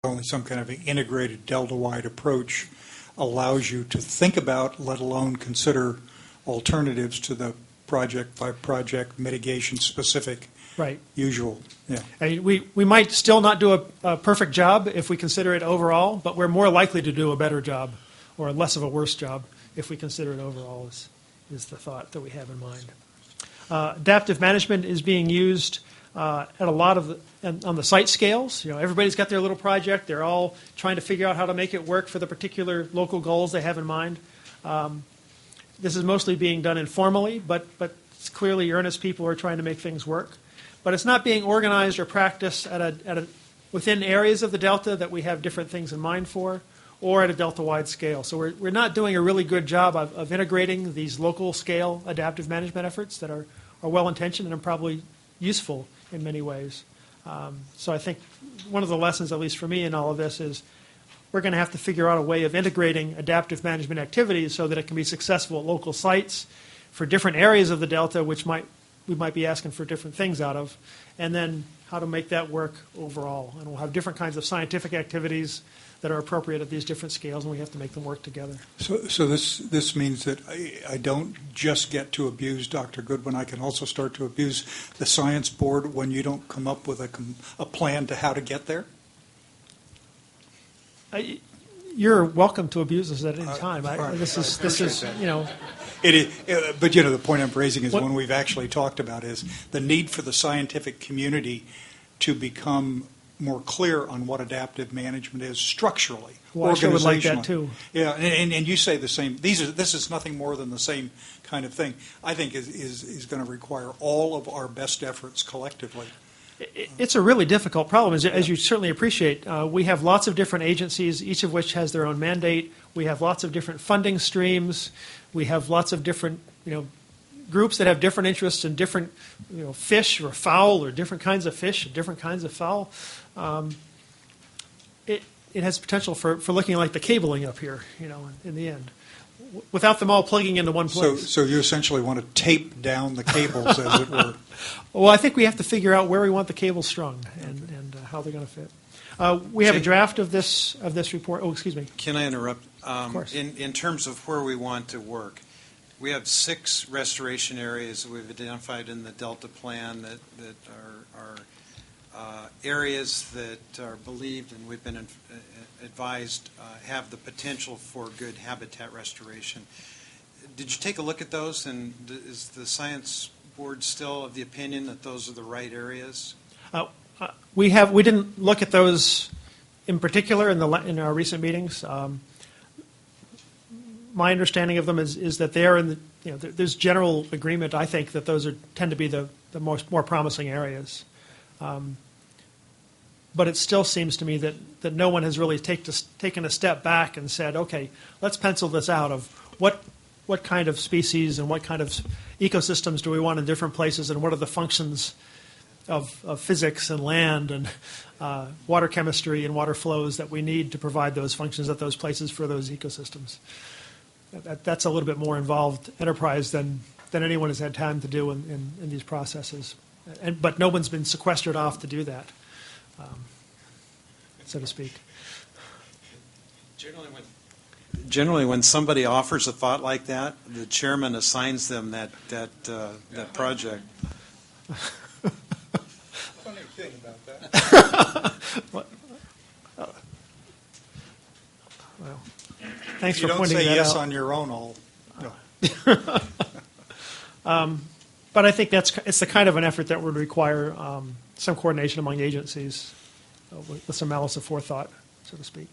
only some kind of an integrated delta-wide approach allows you to think about, let alone consider alternatives to the project-by-project mitigation-specific Right. usual. Yeah. I mean, we might still not do a perfect job if we consider it overall, but we're more likely to do a better job or less of a worse job if we consider it overall is the thought that we have in mind. Adaptive management is being used at a lot of on the site scales. You know, everybody's got their little project. They're all trying to figure out how to make it work for the particular local goals they have in mind. This is mostly being done informally, but it's clearly earnest people who are trying to make things work. But it's not being organized or practiced within areas of the Delta that we have different things in mind for, or at a Delta-wide scale. So we're not doing a really good job of integrating these local scale adaptive management efforts that are well-intentioned and are probably useful in many ways. So I think one of the lessons, at least for me in all of this, is we're going to have to figure out a way of integrating adaptive management activities so that it can be successful at local sites for different areas of the Delta, which we might be asking for different things out of, and then how to make that work overall. And we'll have different kinds of scientific activities that are appropriate at these different scales, and we have to make them work together. So this means that I don't just get to abuse Dr. Goodwin. I can also start to abuse the science board when you don't come up with a plan to how to get there? You're welcome to abuse us at any time. This is you know. It is, but you know, the point I'm raising is one we've actually talked about is the need for the scientific community to become more clear on what adaptive management is structurally, well, I sure would like that too. Yeah, and you say the same. This is nothing more than the same kind of thing. I think is going to require all of our best efforts collectively. It's a really difficult problem, as you certainly appreciate. We have lots of different agencies, each of which has their own mandate. We have lots of different funding streams. We have lots of different, groups that have different interests in different, fish or fowl, or different kinds of fish or different kinds of fowl. It has potential for looking like the cabling up here, in the end, without them all plugging into one place. So you essentially want to tape down the cables, as it were. Well, I think we have to figure out where we want the cables strung and how they're going to fit. We have a draft of this report. Oh, excuse me. Can I interrupt? Of course. In terms of where we want to work, we have 6 restoration areas that we've identified in the Delta Plan that are areas that are believed and we've been advised have the potential for good habitat restoration. Did you take a look at those, and is the science board still of the opinion that those are the right areas? We didn't look at those in particular in our recent meetings. My understanding of them is that they are in the there's general agreement. I think that those tend to be the more promising areas. But it still seems to me that no one has really taken a step back and said, okay, let's pencil this out of what kind of species and what kind of ecosystems do we want in different places, and what are the functions of physics and land and water chemistry and water flows that we need to provide those functions at those places for those ecosystems. That's a little bit more involved enterprise than anyone has had time to do in these processes. But no one's been sequestered off to do that, so to speak. Generally, when somebody offers a thought like that, the chairman assigns them that project. Funny thing about that. Well, thanks you for pointing that out. You don't say yes on your own. No. But I think it's the kind of an effort that would require some coordination among agencies with some malice of forethought, so to speak.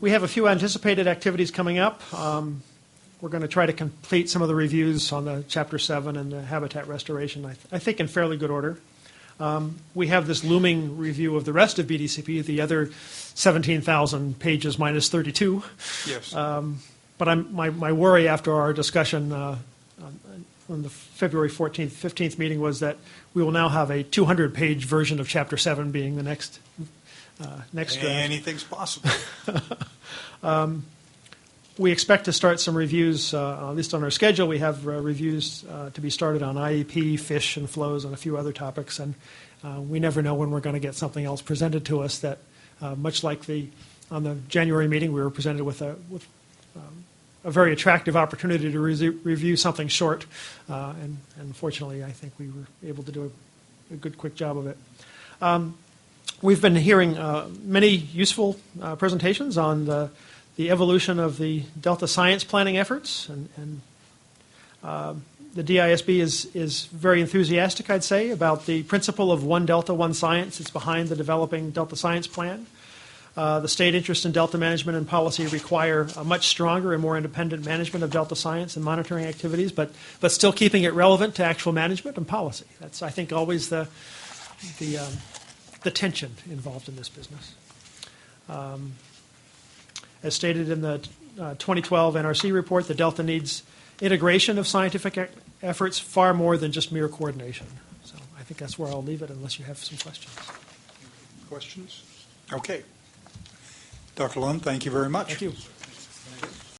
We have a few anticipated activities coming up. We're going to try to complete some of the reviews on the Chapter 7 and the habitat restoration, I think in fairly good order. We have this looming review of the rest of BDCP, the other 17,000 pages minus 32. Yes. But my worry after our discussion on the February 14th, 15th meeting was that we will now have a 200-page version of Chapter 7 being the next draft. Anything's possible. We expect to start some reviews, at least on our schedule. We have reviews to be started on IEP, fish and flows, and a few other topics. And we never know when we're going to get something else presented to us that, much like on the January meeting, we were presented with a very attractive opportunity to review something short. And fortunately, I think we were able to do a good, quick job of it. We've been hearing many useful presentations on the evolution of the Delta science planning efforts, and the DISB is very enthusiastic, I'd say, about the principle of one Delta, one science. It's behind the developing Delta science plan. The state interest in Delta management and policy require a much stronger and more independent management of Delta science and monitoring activities, but still keeping it relevant to actual management and policy. That's, I think, always the tension involved in this business. As stated in the 2012 NRC report, the Delta needs integration of scientific efforts far more than just mere coordination. So I think that's where I'll leave it unless you have some questions. Questions? Okay. Dr. Lund, thank you very much. Thank you.